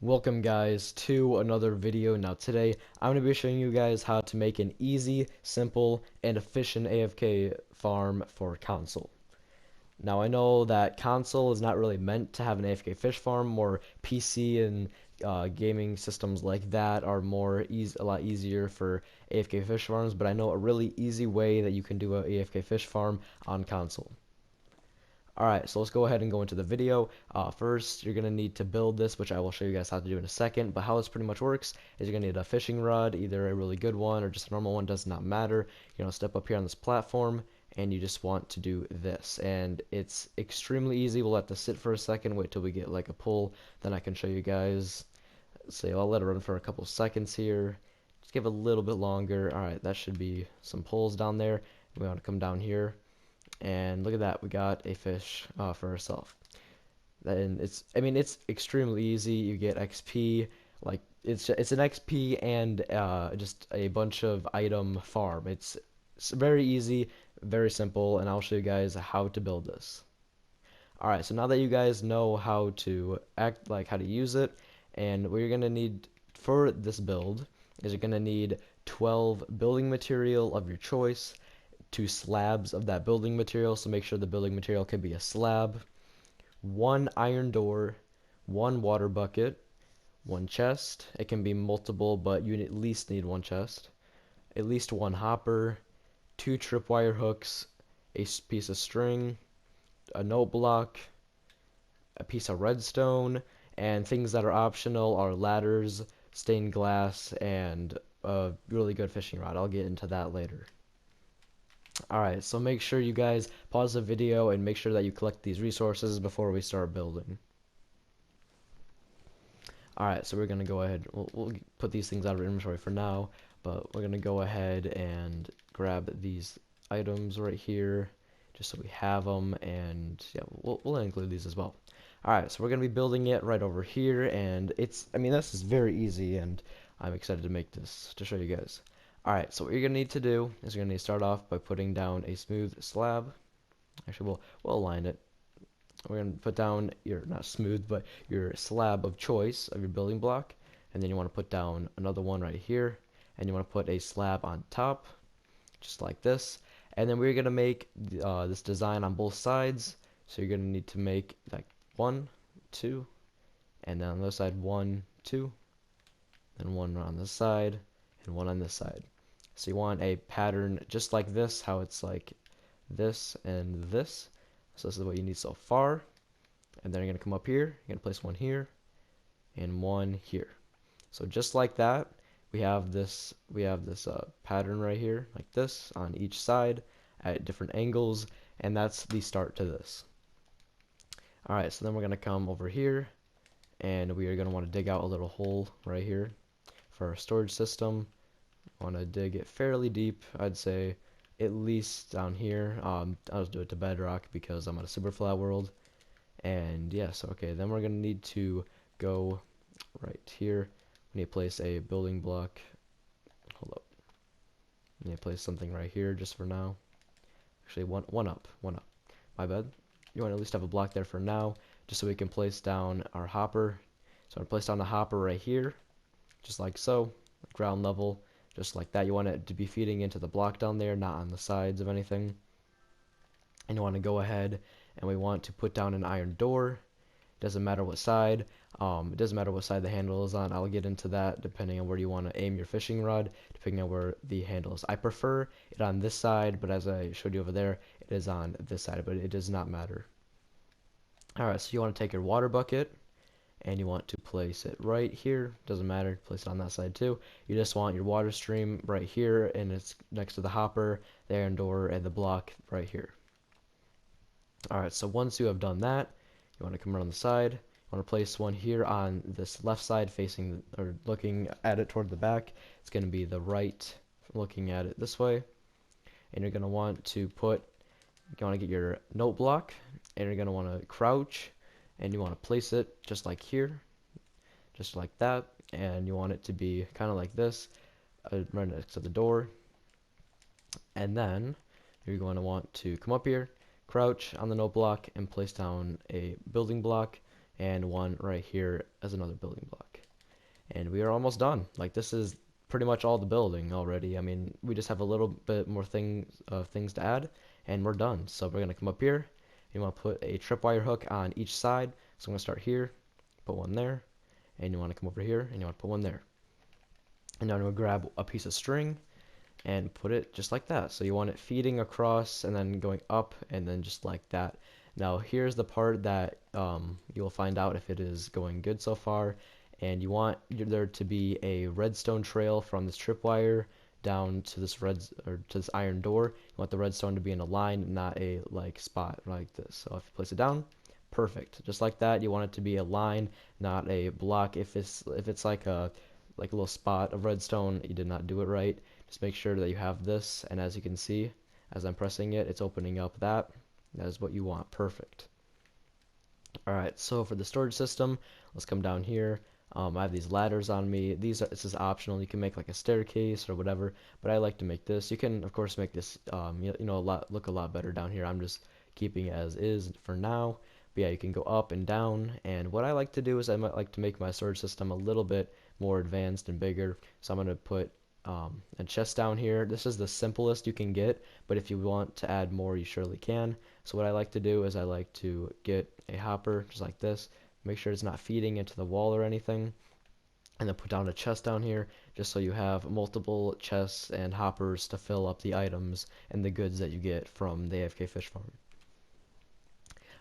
Welcome guys to another video. Now today I'm going to be showing you guys how to make an easy, simple, and efficient AFK farm for console. Now I know that console is not really meant to have an AFK fish farm, more PC and gaming systems like that are a lot easier for AFK fish farms, but I know a really easy way that you can do an AFK fish farm on console. Alright, so let's go ahead and go into the video. First, you're going to need to build this, which I will show you guys how to do in a second. But how this pretty much works is you're going to need a fishing rod, either a really good one or just a normal one, does not matter. You're going to step up here on this platform, and you just want to do this. And it's extremely easy. We'll let this sit for a second, wait till we get like a pull, then I can show you guys. So I'll let it run for a couple seconds here. Just give it a little bit longer. Alright, that should be some pulls down there. We want to come down here. And look at that, we got a fish for ourselves. And it's extremely easy. You get XP, like it's an XP and just a bunch of item farm. It's very easy, very simple, and I'll show you guys how to build this. All right, so now that you guys know how to how to use it, and what you're gonna need for this build is you're gonna need 12 building material of your choice, 2 slabs of that building material, so make sure the building material can be a slab, 1 iron door, 1 water bucket, 1 chest. It can be multiple, but you at least need 1 chest, at least 1 hopper, 2 tripwire hooks, a piece of string, a note block, a piece of redstone, and things that are optional are ladders, stained glass, and a really good fishing rod. I'll get into that later. Alright, so make sure you guys pause the video and make sure that you collect these resources before we start building. Alright, so we're going to go ahead, we'll put these things out of inventory for now, but we're going to go ahead and grab these items right here, just so we have them, and yeah, we'll include these as well. Alright, so we're going to be building it right over here, and this is very easy, and I'm excited to make this, to show you guys. Alright, so what you're going to need to do is you're going to need to start off by putting down a smooth slab. Actually, we'll align it. We're going to put down your, not smooth, but your slab of choice of your building block. And then you want to put down another one right here. And you want to put a slab on top, just like this. And then we're going to make this design on both sides. So you're going to need to make like 1, 2, and then on the other side 1, 2, and 1 on this side, and 1 on this side. So you want a pattern just like this, how it's like this and this. So this is what you need so far. And then you're going to come up here, you're going to place 1 here, and 1 here. So just like that, we have this pattern right here, like this, on each side at different angles, and that's the start to this. Alright, so then we're going to come over here, and we are going to want to dig out a little hole right here for our storage system. Want to dig it fairly deep, I'd say at least down here. I'll just do it to bedrock because I'm on a super flat world. And yes, okay, then we're gonna need to go right here. We need to place a building block. Hold up. We need to place something right here just for now. Actually, one up. My bad. You want to at least have a block there for now, just so we can place down our hopper. So I'm gonna place down the hopper right here, just like so, ground level. Just like that. You want it to be feeding into the block down there, not on the sides of anything. And you want to go ahead and we want to put down an iron door. Doesn't matter what side. It doesn't matter what side the handle is on. I'll get into that depending on where you want to aim your fishing rod, depending on where the handle is. I prefer it on this side, but as I showed you over there, it is on this side, but it does not matter. Alright, so you want to take your water bucket, and you want to place it right here. Doesn't matter, place it on that side too. You just want your water stream right here, and it's next to the hopper, the iron door, and the block right here. Alright, so once you have done that, you want to come around the side. You want to place 1 here on this left side facing, or looking at it toward the back. It's going to be the right, looking at it this way. And you're going to want to get your note block, and you're going to want to crouch, and you want to place it just like here, just like that, and you want it to be kind of like this, right next to the door. And then you're going to want to come up here, crouch on the note block, and place down a building block, and one right here as another building block. And we are almost done. Like, this is pretty much all the building already. I mean, we just have a little bit more things to add, and we're done. So we're gonna come up here. You want to put a tripwire hook on each side. So I'm gonna start here, put one there, and you want to come over here, and you want to put one there. And now I'm gonna grab a piece of string and put it just like that. So you want it feeding across and then going up and then just like that. Now here's the part that you'll find out if it is going good so far. And you want there to be a redstone trail from this tripwire down to this iron door. You want the redstone to be in a line, not a like spot like this. So if you place it down, perfect. Just like that. You want it to be a line, not a block. If it's like a little spot of redstone, you did not do it right. Just make sure that you have this, and as you can see, as I'm pressing it, it's opening up that. That is what you want. Perfect. Alright, so for the storage system, let's come down here. I have these ladders on me. This is optional. You can make like a staircase or whatever, but I like to make this. You can, of course, make this look a lot better down here. I'm just keeping it as is for now. But yeah, you can go up and down, and what I like to do is I might like to make my storage system a little bit more advanced and bigger. So I'm going to put a chest down here. This is the simplest you can get, but if you want to add more, you surely can. So what I like to do is I like to get a hopper just like this. Make sure it's not feeding into the wall or anything, and then put down a chest down here just so you have multiple chests and hoppers to fill up the items and the goods that you get from the AFK fish farm.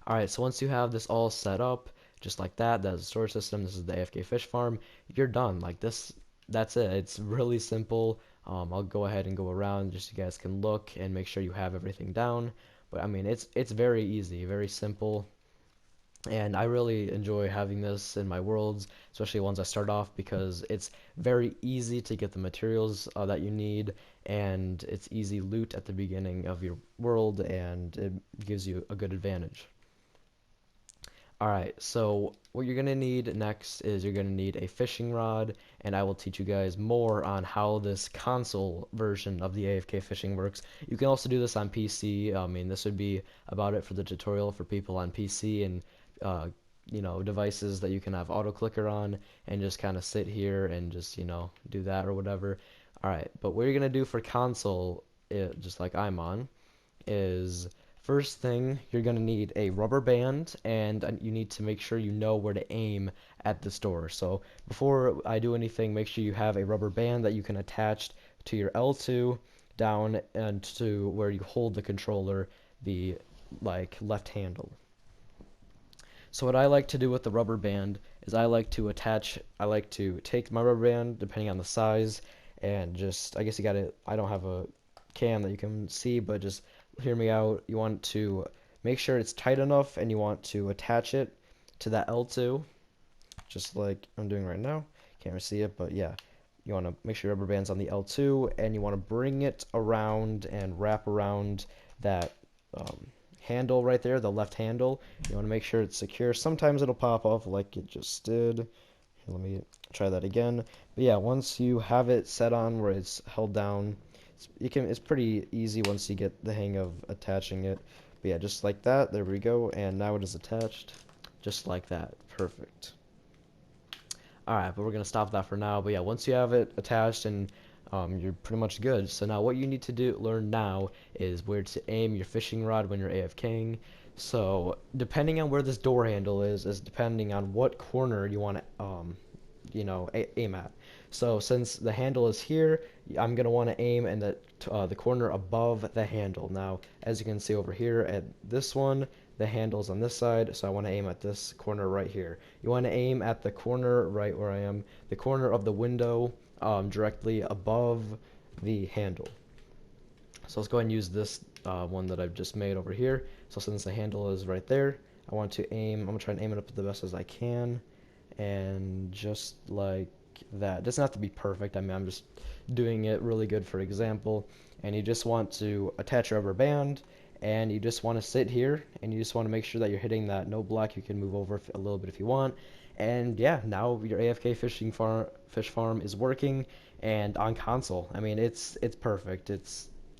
Alright, so once you have this all set up just like that, that's the storage system, this is the AFK fish farm, you're done. Like this, that's it. It's really simple. I'll go ahead and go around just so you guys can look and make sure you have everything down. But I mean, it's very easy, very simple. And I really enjoy having this in my worlds, especially ones I start off, because it's very easy to get the materials that you need, and it's easy loot at the beginning of your world, and it gives you a good advantage. Alright, so what you're going to need next is you're going to need a fishing rod, and I will teach you guys more on how this console version of the AFK fishing works. You can also do this on PC. I mean, this would be about it for the tutorial for people on PC and devices that you can have auto clicker on and just kind of sit here and just do that or whatever. Alright, but what you're gonna do for console, just like I'm on, is first thing you're gonna need a rubber band, and you need to make sure you know where to aim at the store. So before I do anything, make sure you have a rubber band that you can attach to your L2 down and to where you hold the controller, the left handle. So what I like to do with the rubber band is I like to take my rubber band, depending on the size, and just, I guess you gotta, I don't have a cam that you can see, but just hear me out. You want to make sure it's tight enough, and you want to attach it to that L2, just like I'm doing right now. Can't really see it, but yeah. You want to make sure your rubber band's on the L2, and you want to bring it around and wrap around that handle right there, the left handle. You want to make sure it's secure. Sometimes it'll pop off like it just did. Here, let me try that again. But yeah, once you have it set on where it's held down, it's pretty easy once you get the hang of attaching it. But yeah, just like that. There we go. And now it is attached, just like that. Perfect. Alright, but we're gonna stop that for now. But yeah, once you have it attached and you're pretty much good. So now what you need to learn now is where to aim your fishing rod when you're AFKing. So depending on where this door handle is depending on what corner you want to aim at. So since the handle is here, I'm gonna want to aim in the corner above the handle. Now, as you can see over here at this one, the handle's on this side, so I want to aim at this corner right here. You want to aim at the corner right where I am, the corner of the window, directly above the handle. So let's go ahead and use this one that I've just made over here. So since the handle is right there, I'm going to try and aim it up the best as I can, and just like that. It doesn't have to be perfect. I mean, I'm just doing it really good for example. And you just want to attach your rubber band, and you just want to sit here, and you just want to make sure that you're hitting that no block. You can move over a little bit if you want. And yeah, now your AFK fish farm is working, and on console. I mean, it's perfect.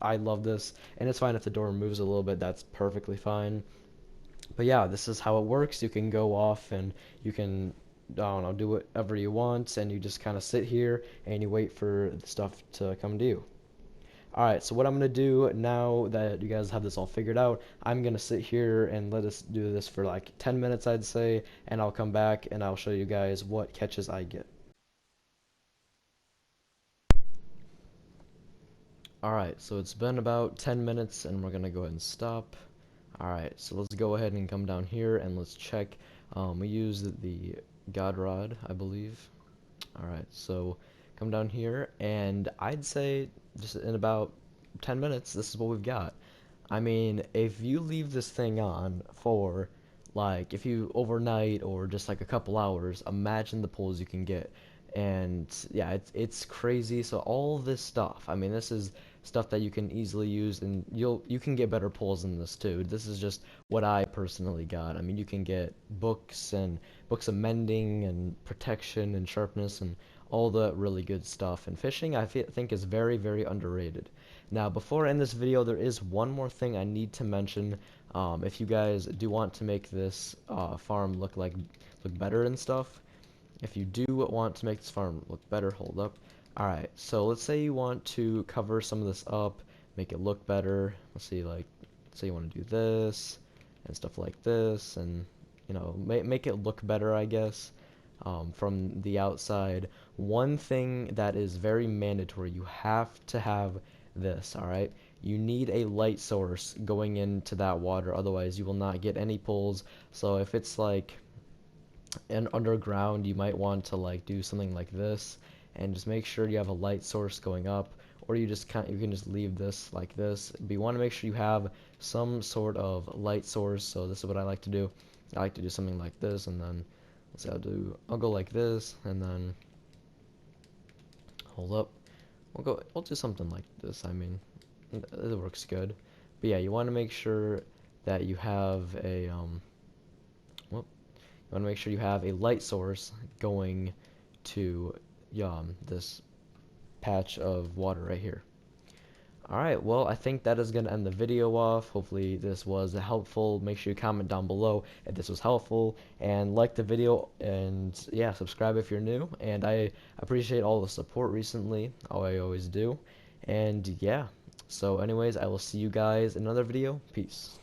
I love this, and it's fine if the door moves a little bit. That's perfectly fine. But yeah, this is how it works. You can go off and you can, I don't know, do whatever you want, and you just kind of sit here and you wait for the stuff to come to you. Alright, so what I'm going to do now that you guys have this all figured out, I'm going to sit here and let us do this for like 10 minutes, I'd say, and I'll come back and I'll show you guys what catches I get. Alright, so it's been about 10 minutes and we're going to go ahead and stop. Alright, so let's go ahead and come down here and let's check. We used the God Rod, I believe. Alright, so come down here and I'd say just in about 10 minutes, this is what we've got. I mean, if you leave this thing on for like if you overnight or just like a couple hours, imagine the pulls you can get. And yeah, it's crazy. So all this stuff, I mean, this is stuff that you can easily use, and you can get better pulls than this too. This is just what I personally got. I mean, you can get books and books of mending and protection and sharpness and all the really good stuff. And fishing, I think, is very, very underrated. Now, before I end this video, there is one more thing I need to mention. If you guys do want to make this farm look better and stuff, if you do want to make this farm look better, hold up. Alright, so let's say you want to cover some of this up, make it look better. Let's see, like, say you want to do this and stuff like this, and you know, make it look better, I guess, from the outside. One thing that is very mandatory, you have to have this, alright? You need a light source going into that water, otherwise you will not get any pulls. So if it's like and underground, you might want to like do something like this and just make sure you have a light source going up, or you can just leave this like this, but you want to make sure you have some sort of light source. So this is what I like to do. I like to do something like this, and then let's see, I'll go like this, and then hold up, we'll do something like this. I mean, it works good. But yeah, you want to make sure that you have a you want to make sure you have a light source going to this patch of water right here. Alright, well, I think that is going to end the video off. Hopefully this was helpful. Make sure you comment down below if this was helpful, and like the video, and yeah, subscribe if you're new. And I appreciate all the support recently, I always do. And yeah, so anyways, I will see you guys in another video. Peace.